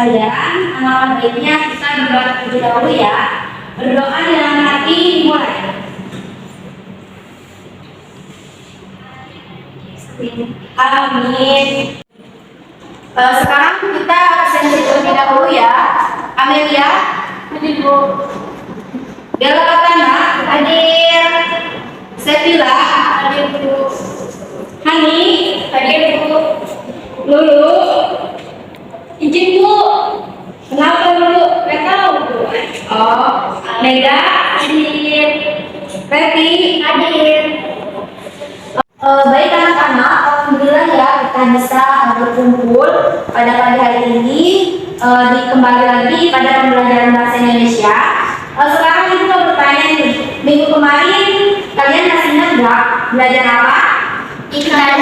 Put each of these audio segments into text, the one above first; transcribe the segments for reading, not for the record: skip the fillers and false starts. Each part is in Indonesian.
sekalian, alangkah baiknya kita berdoa terlebih dahulu ya. Berdoa dalam hati mulai. Amin. Sekarang kita absensi terlebih dahulu ya. Amelia, hadir Bu. Bella Katana, hadir. Sevilla, hadir Bu. Hani, hadir Bu. Lulu, izin Bu. Kenapa Lulu? Gak tahu Bu. Oh, Mega, hadir. Reti, hadir. Baik anak-anak, alhamdulillah ya kita bisa berkumpul pada pagi hari ini kembali lagi pada pembelajaran bahasa Indonesia. Sekarang itu mau bertanya nih, minggu kemarin kalian masih ingat nggak belajar apa? Hikayat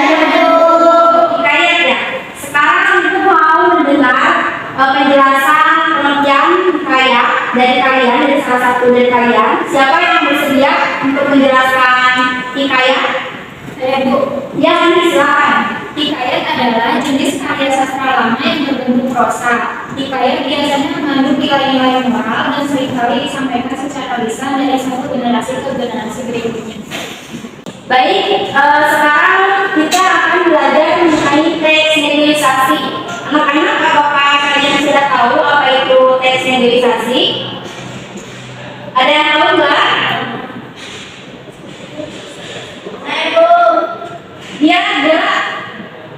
ya. Sekarang itu mau mendengar penjelasan pengertian hikayat dari kalian, dari salah satu dari kalian. Siapa yang bersedia untuk menjelaskan hikayat? Bu, ya ini silakan. Hikayat adalah jenis karya sastra lama yang berbentuk prosa. Hikayat biasanya mengandung nilai-nilai moral dan seringkali disampaikan secara lisan dari satu generasi ke generasi berikutnya. Baik, sekarang kita akan belajar mengenai teks negosiasi. Anak-anak, apakah kalian sudah tahu apa itu teks negosiasi? Ada yang tahu nggak? Ya, ada.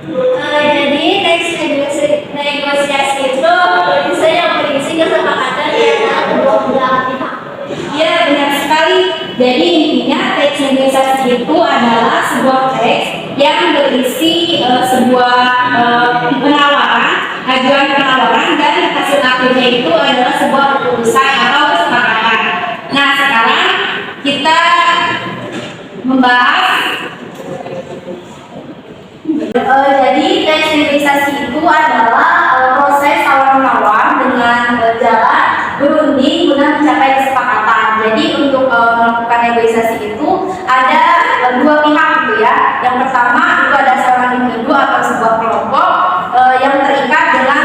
Jadi teks negosiasi itu yang berisi kesepakatan di antara kedua belah pihak. Ya, benar sekali. Jadi intinya teks negosiasi itu adalah sebuah teks yang berisi sebuah penawaran, ajuan penawaran, dan hasil akhirnya itu adalah sebuah keputusan atau kesepakatan. Nah, sekarang kita membahas. Jadi teks negosiasi itu adalah proses tawar-menawar dengan jalan berunding guna mencapai kesepakatan. Jadi untuk melakukan negosiasi itu ada dua pihak gitu ya. Yang pertama itu ada seorang individu atau sebuah kelompok yang terikat dengan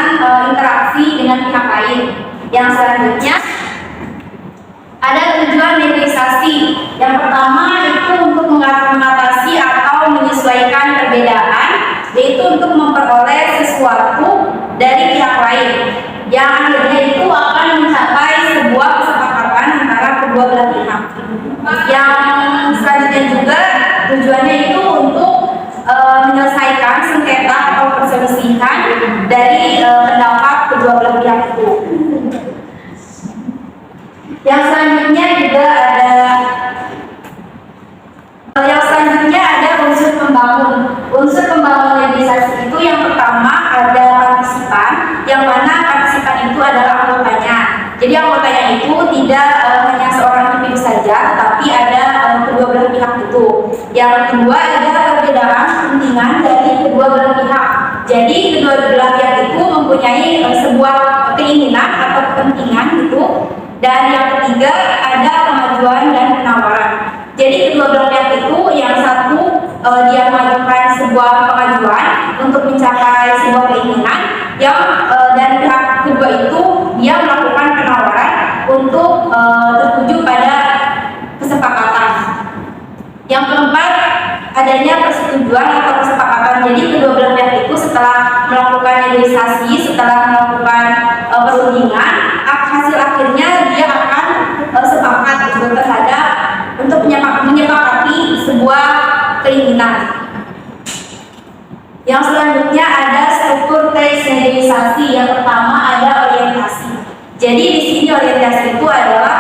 interaksi dengan pihak lain. Yang selanjutnya ada tujuan negosiasi. Yang pertama itu untuk mengatasi atau menyesuaikan perbedaan, yaitu untuk memperoleh sesuatu dari pihak lain. Yang akhirnya itu akan mencapai sebuah kesepakatan antara kedua belah pihak. Yang selanjutnya juga tujuannya itu untuk menyelesaikan sengketa atau perselisihan dari pendapat kedua belah pihak itu. Yang selanjutnya juga ada unsur pembangun. Unsur pembangun negosiasi itu yang pertama ada partisipan, yang mana partisipan itu adalah anggotanya. Jadi anggotanya itu tidak hanya seorang individu saja, tetapi ada kedua belah pihak itu. Yang kedua ada perbedaan kepentingan dari kedua belah pihak. Jadi kedua belah pihak itu mempunyai sebuah keinginan atau kepentingan gitu. Dan yang ketiga ada pengajuan dan penawaran. Jadi kedua belah pihak itu yang satu dia mengajukan sebuah pengajuan untuk mencapai sebuah keinginan, dan pihak kedua itu dia melakukan penawaran untuk tertuju pada kesepakatan. Yang keempat adanya persetujuan atau kesepakatan. Jadi kedua belah pihak itu setelah melakukan negosiasi, setelah melakukan perundingan, hasil akhirnya dia akan sepakat terhadap untuk menyepakati sebuah keinginan. Yang selanjutnya ada struktur teks negosiasi. Yang pertama ada orientasi. Jadi di sini orientasi itu adalah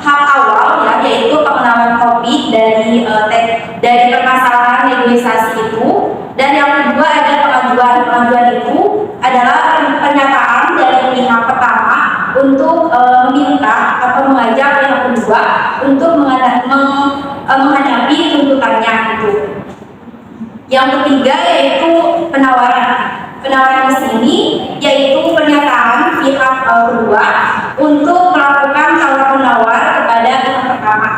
hal awal ya, yaitu pengenalan topik dari permasalahan negosiasi itu. Dan yang kedua ada pengajuan. Pengajuan itu adalah pernyataan dari pihak pertama untuk meminta atau mengajak pihak kedua untuk menghadapi tuntutannya itu. Yang ketiga yaitu penawaran. Penawaran di sini yaitu pernyataan pihak kedua untuk melakukan tawar-menawar kepada pihak pertama.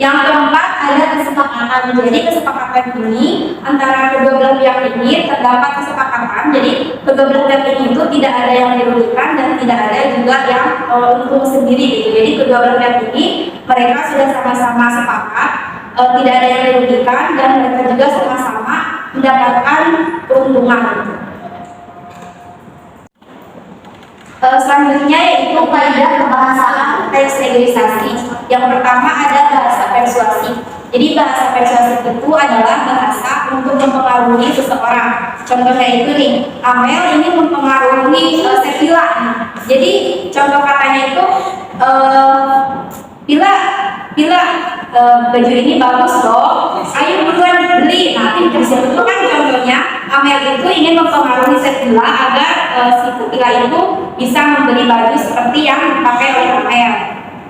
Yang keempat ada kesepakatan. Nah, jadi kesepakatan ini antara kedua belah pihak ini terdapat kesepakatan. Jadi kedua belah pihak ini itu tidak ada yang dirugikan dan tidak ada juga yang untung sendiri gitu. Jadi kedua belah pihak ini mereka sudah sama-sama sepakat tidak ada yang dirugikan dan mereka juga sama-sama mendapatkan keuntungan gitu. Selanjutnya yaitu kaidah kebahasaan teks negosiasi. Yang pertama ada bahasa persuasi. Jadi bahasa persuasi itu adalah bahasa untuk mempengaruhi seseorang. Contohnya itu nih, Amel ini mempengaruhi Sevilla. Jadi contoh katanya itu Bila baju ini bagus loh, ayo buruan beli. Nah, itu kan contohnya Amel itu ingin mempengaruhi Sevilla agar si Sevilla itu bisa membeli baju seperti yang dipakai oleh Amel.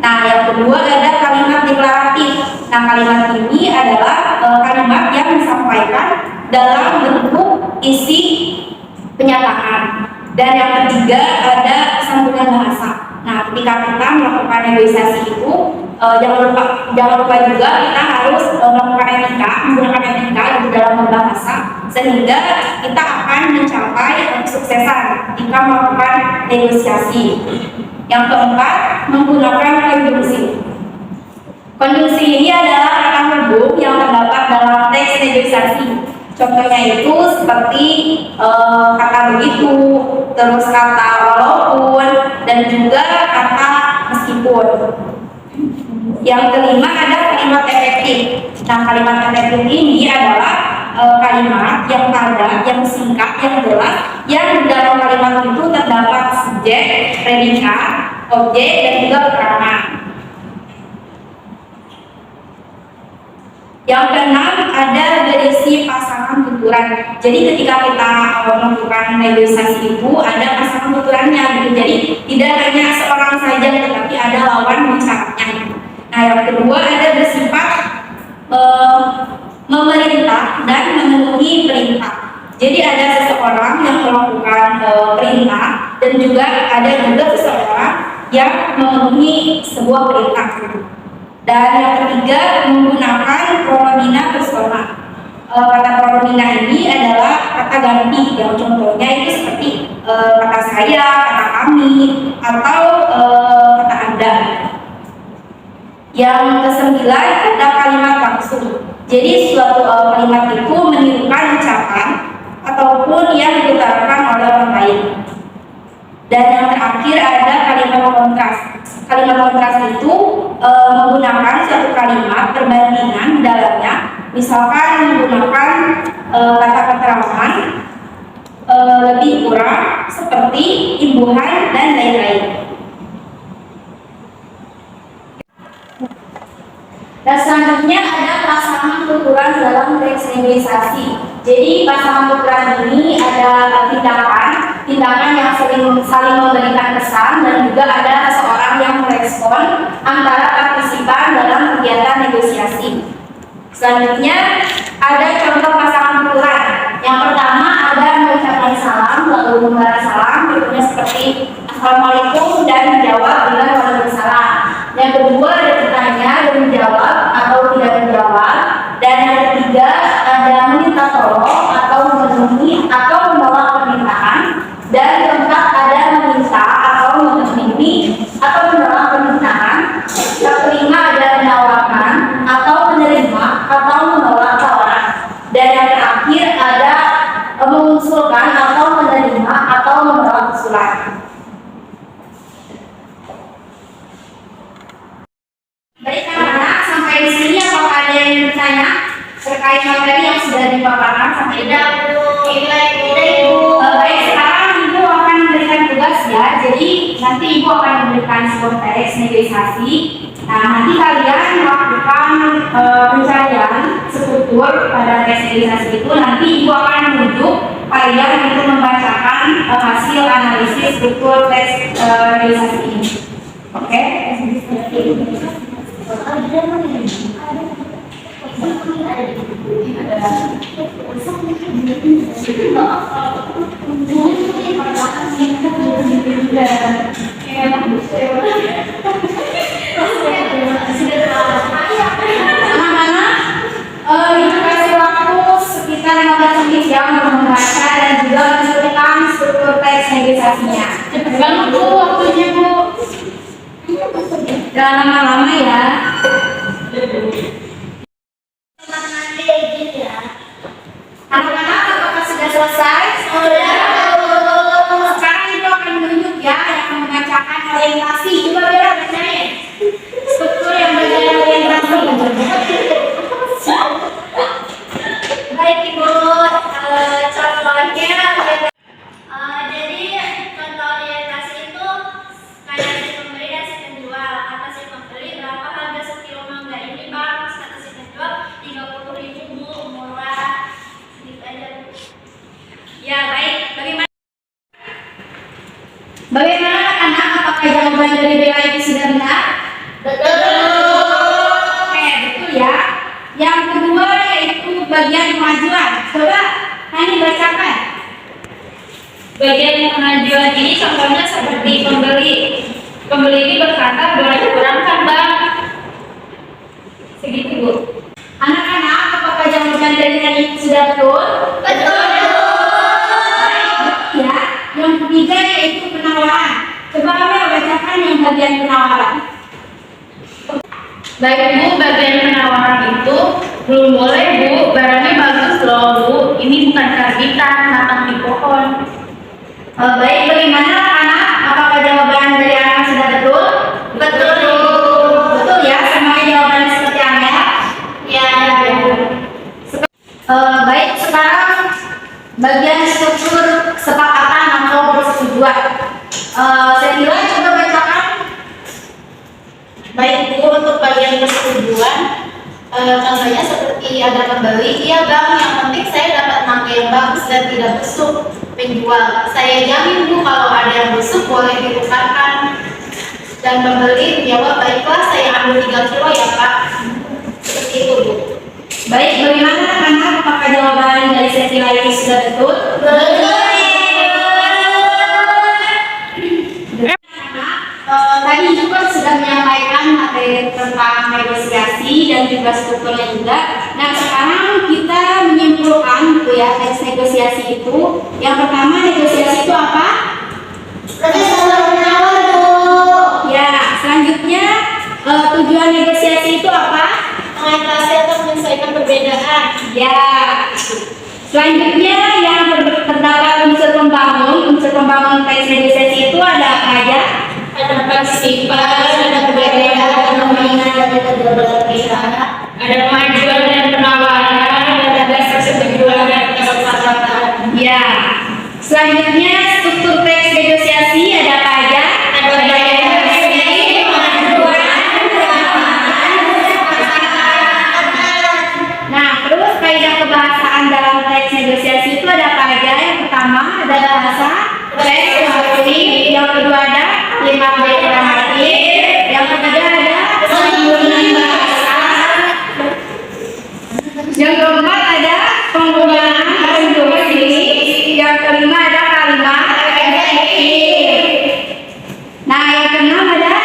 Nah, yang kedua ada kalimat deklaratif. Nah, kalimat ini adalah kalimat yang disampaikan dalam bentuk isi penyataan. Dan yang ketiga ada santunan bahasa. Nah, ketika kita melakukan negosiasi itu jangan lupa juga kita harus menggunakan etika di dalam berbahasa sehingga kita akan mencapai kesuksesan ketika melakukan negosiasi. Yang keempat, menggunakan konjungsi. Konjungsi ini adalah kata verbum yang terdapat dalam teks negosiasi. Contohnya itu seperti kata begitu, terus kata walaupun, dan juga kata meskipun. Yang kelima ada kalimat efektif. Nah, kalimat efektif ini adalah kalimat yang padat, yang singkat, yang jelas, yang di dalam kalimat itu terdapat subjek, predikat, objek, dan juga keterangan. Yang keenam ada berisi pasangan tuturan. Jadi ketika kita melakukan negosiasi itu ada pasangan tuturannya gitu. Jadi tidak hanya seorang saja tetapi ada lawan bicaranya. Nah, yang kedua ada bersifat memerintah dan memenuhi perintah. Jadi ada seseorang yang melakukan perintah dan juga ada juga seseorang yang memenuhi sebuah perintah. Dan yang ketiga menggunakan pronomina persona. Kata pronomina ini adalah kata ganti. Yang contohnya itu seperti kata saya, kata kami, atau kata anda. Yang kesembilan ada kalimat langsung. Jadi suatu kalimat itu menirukan ucapan ataupun yang diutarakan oleh orang lain. Dan yang terakhir ada kalimat kontras. Kalimat kontras itu menggunakan suatu kalimat perbandingan dalamnya, misalkan menggunakan kata keterangan lebih kurang seperti imbuhan dan lain-lain. Dan selanjutnya ada pasangan tuturan dalam teks negosiasi. Jadi pasangan tuturan ini ada tindakan yang saling memberikan pesan dan juga ada seseorang yang merespon antara partisipan dalam kegiatan negosiasi. Selanjutnya ada contoh pasangan tuturan. Yang pertama ada mengucapkan salam lalu membalas salam, contohnya seperti Assalamualaikum dan menjawab dengan waalaikumsalam. Yang kedua ada bertanya dan menjawab atau tidak menjawab. Dan yang ketiga ada meminta tolong atau memenuhi atau menolak permintaan. Dan keempat ada meminta atau memenuhi atau menolak permintaan. Yang kelima ada menawarkan atau menerima atau menolak tawaran. Dan yang terakhir ada mengusulkan atau menerima atau menolak usulan. Baik anak-anak, sampai di sini apakah ada yang bertanya terkait materi yang sudah dipaparkan sampai ini? Baik, sekarang Ibu akan memberikan tugas ya. Jadi nanti Ibu akan memberikan sebuah teks negosiasi. Nah, nanti kalian melakukan pencarian struktur pada teks negosiasi itu. Nanti Ibu akan menunjuk kalian untuk membacakan hasil analisis struktur teks negosiasi ini. Oke? Anak-anak, Jangan lama-lama ya. Anak-anak, apakah sudah selesai? Sudah. Sekarang itu akan menunjuk ya yang membacakan orientasi. Coba Bella bacain. Struktur yang bagian orientasi. Baik Ibu, contohnya jadi contoh orientasi itu kayak si pembeli dan si penjual. Kata si pembeli, berapa harga sekilo mangga ini Bang? Kata si penjual, 30.000 Bu, murah. Gitu aja Bu. Ya baik. Bagaimana anak? Apakah jawaban dari Bella itu sudah benar? Oke, betul ya. Yang kedua yaitu bagian pengajuan. Coba Hani bacakan. Bagian pengajuan ini contohnya seperti pembeli. Pembeli ini berkata boleh dikurangkan Bang. Segitu Bu. Anak-anak, apakah jawaban dari Hani sudah betul? Betul. Ya. Yang ketiga yaitu penawaran. Coba Amel bacakan yang bagian penawaran. Baik Bu, bagian penawaran itu belum boleh Bu, barangnya bagus loh Bu. Ini bukan karbitan, matang di pohon. Baik, bagaimana anak? Apakah jawaban dari anak sudah betul? Betul. Betul ya, semuanya jawabannya seperti Amel. Ya. Baik, sekarang bagian struktur kesepakatan atau persetujuan. Saya kira coba bacakan. Baik Bu, untuk bagian persetujuan, contohnya seperti ada pembeli, iya Bang, yang penting saya dapat mangga yang bagus dan tidak busuk. Penjual, saya jamin Bu kalau ada yang busuk boleh ditukarkan. Dan pembeli menjawab, baiklah saya ambil 3 kilo ya Pak. Seperti itu Bu. Baik, bagaimana anak? Apakah jawaban dari sesi lain sudah betul? Tadi juga sudah menyampaikan materi tentang negosiasi dan juga strukturnya juga. Nah, sekarang kita menyimpulkan gitu ya teks negosiasi itu. Yang pertama, negosiasi itu apa? Ya, selanjutnya tujuan negosiasi itu apa? Mengatasi atau menyelesaikan perbedaan. Ya. Selanjutnya yang terdapat unsur pembangun teks negosiasi itu ada apa aja? Ada partisipan, ada perbedaan, ada nominal, ada keberpihakan, Ada pengajuan dan penawaran, ada dasar persetujuan dan kesepakatan. Ya. Selanjutnya struktur teks negosiasi ada apa aja? ada Nah, terus kaidah kebahasaan dalam teks negosiasi itu ada apa aja? Yang pertama ada bahasa teks negosiasi, yang kedua ada lima deklaratif, yang ketiga ada penggunaan bahasa, yang keempat ada penggunaan konjungsi, yang kelima ada kalimat efektif. Nah, yang keenam ada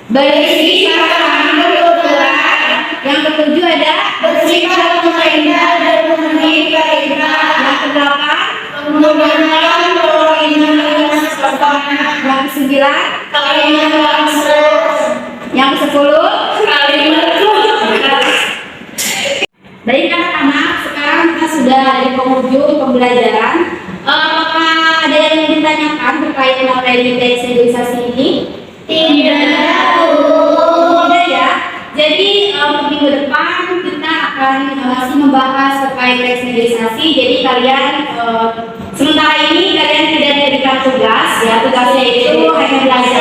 berisi paham kebetulan, yang ketujuh ada bersifat pemerintah dan memenuhi perintah, yang kedelapan menggunakan perlindungan sopan, yang kesembilan kalimat langsung, yang kesepuluh kalimat Baik anak-anak, sekarang kita sudah di penghujung pembelajaran. Apakah ada yang ingin ditanyakan terkait materi teks negosiasi ini? Tidak ya. Jadi minggu depan kita akan masih membahas terkait teks negosiasi. Jadi kalian sementara ini kalian tidak diberikan tugas ya. Tugasnya itu hanya belajar